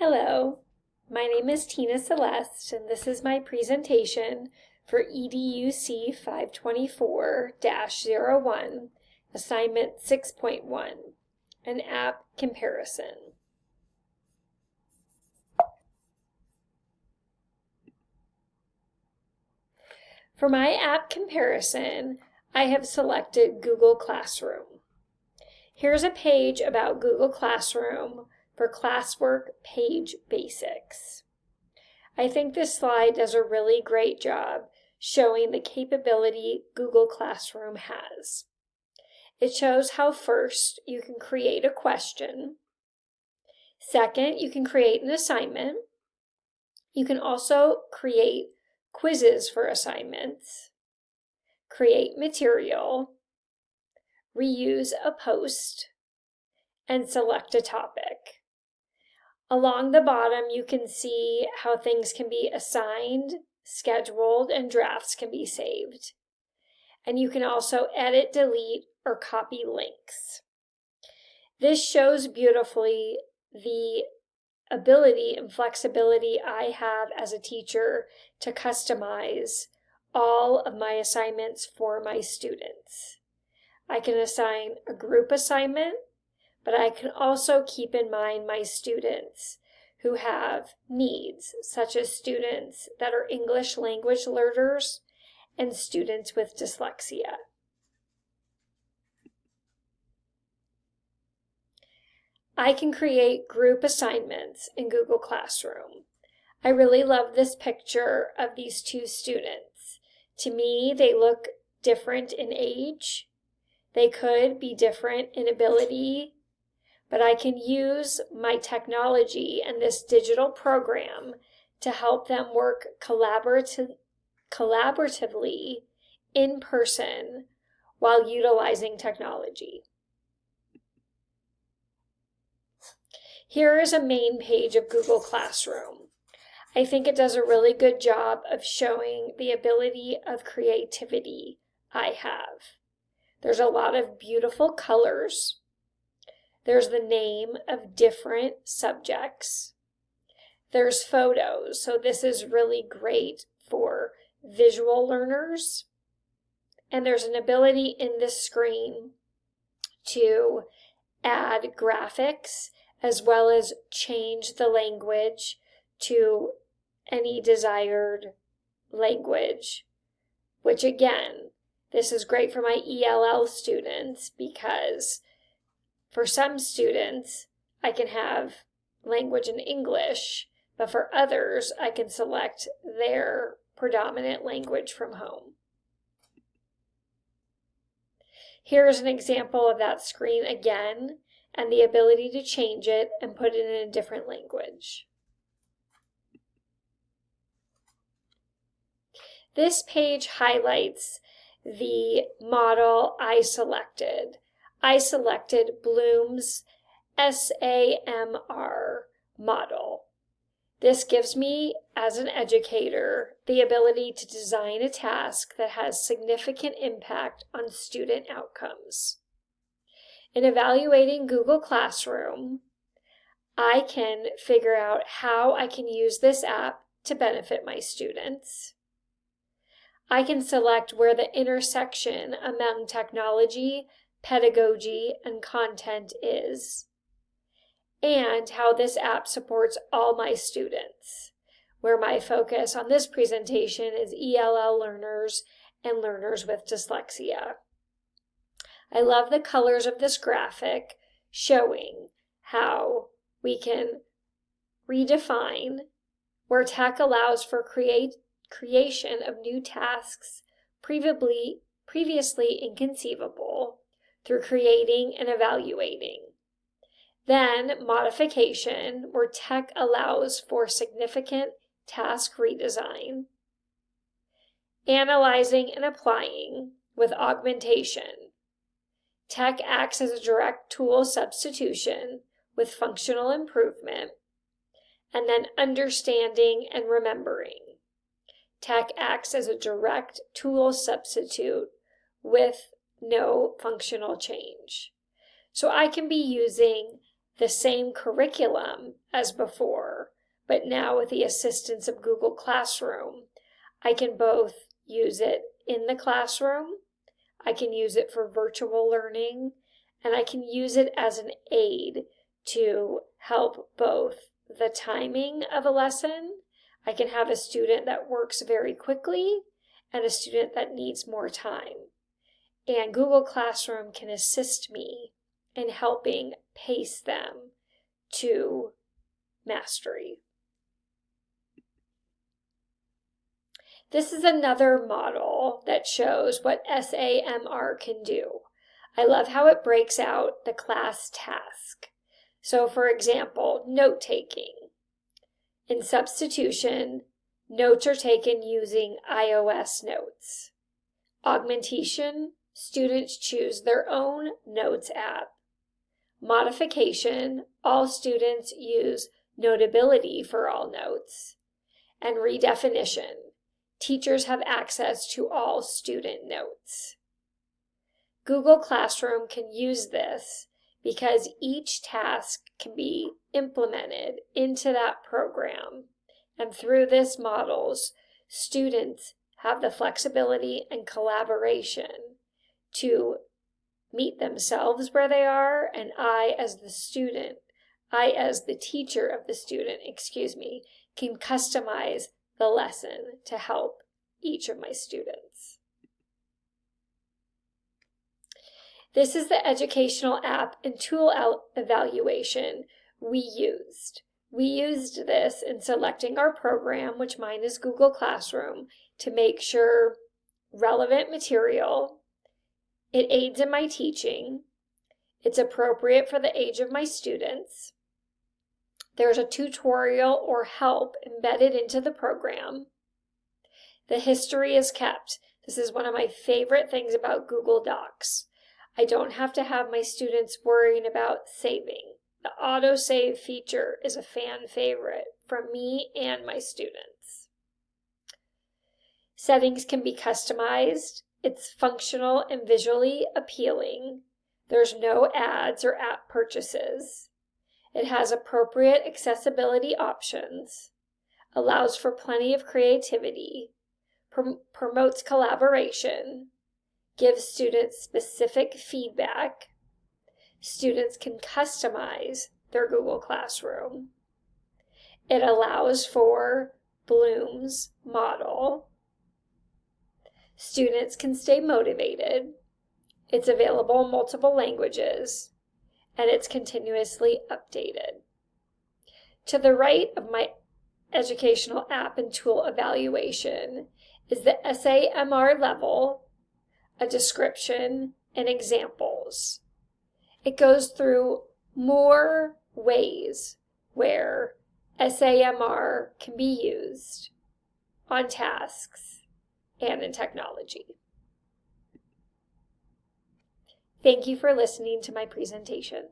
Hello, my name is Tina Celeste, and this is my presentation for EDUC-05-24-01, Assignment 6.1, an app comparison. For my app comparison, I have selected Google Classroom. Here's a page about Google Classroom for classwork page basics. I think this slide does a really great job showing the capability Google Classroom has. It shows how first you can create a question. Second, you can create an assignment. You can also create quizzes for assignments, create material, reuse a post, and select a topic. Along the bottom, you can see how things can be assigned, scheduled, and drafts can be saved. And you can also edit, delete, or copy links. This shows beautifully the ability and flexibility I have as a teacher to customize all of my assignments for my students. I can assign a group assignment, but I can also keep in mind my students who have needs, such as students that are English language learners and students with dyslexia. I can create group assignments in Google Classroom. I really love this picture of these two students. To me, they look different in age. They could be different in ability, but I can use my technology and this digital program to help them work collaboratively in person while utilizing technology. Here is a main page of Google Classroom. I think it does a really good job of showing the ability of creativity I have. There's a lot of beautiful colors. There's the name of different subjects. There's photos, so this is really great for visual learners. And there's an ability in this screen to add graphics as well as change the language to any desired language, which again, this is great for my ELL students because for some students, I can have language in English, but for others, I can select their predominant language from home. Here's an example of that screen again, and the ability to change it and put it in a different language. This page highlights the model I selected. I selected Bloom's SAMR model. This gives me, as an educator, the ability to design a task that has significant impact on student outcomes. In evaluating Google Classroom, I can figure out how I can use this app to benefit my students. I can select where the intersection among technology, pedagogy, and content is, and how this app supports all my students, where my focus on this presentation is ELL learners and learners with dyslexia. I love the colors of this graphic showing how we can redefine where tech allows for creation of new tasks previously inconceivable through creating and evaluating. Then modification, where tech allows for significant task redesign. Analyzing and applying with augmentation. Tech acts as a direct tool substitution with functional improvement. And then understanding and remembering. Tech acts as a direct tool substitute with no functional change. So I can be using the same curriculum as before, but now with the assistance of Google Classroom, I can both use it in the classroom, I can use it for virtual learning, and I can use it as an aid to help both the timing of a lesson. I can have a student that works very quickly and a student that needs more time. And Google Classroom can assist me in helping pace them to mastery. This is another model that shows what SAMR can do. I love how it breaks out the class task. So for example, note-taking. In substitution, notes are taken using iOS notes. Augmentation, students choose their own notes app. Modification, all students use Notability for all notes. And redefinition, teachers have access to all student notes. Google Classroom can use this because each task can be implemented into that program. And through this models, students have the flexibility and collaboration to meet themselves where they are, and I as the teacher of the student, can customize the lesson to help each of my students. This is the educational app and tool evaluation we used. We used this in selecting our program, which mine is Google Classroom, to make sure relevant material, it aids in my teaching, it's appropriate for the age of my students, there's a tutorial or help embedded into the program, the history is kept. This is one of my favorite things about Google Docs. I don't have to have my students worrying about saving. The autosave feature is a fan favorite from me and my students. Settings can be customized. It's functional and visually appealing. There's no ads or app purchases. It has appropriate accessibility options, allows for plenty of creativity, promotes collaboration, gives students specific feedback. Students can customize their Google Classroom. It allows for Bloom's model. Students can stay motivated. It's available in multiple languages, and it's continuously updated. To the right of my educational app and tool evaluation is the SAMR level, a description, and examples. It goes through more ways where SAMR can be used on tasks and in technology. Thank you for listening to my presentation.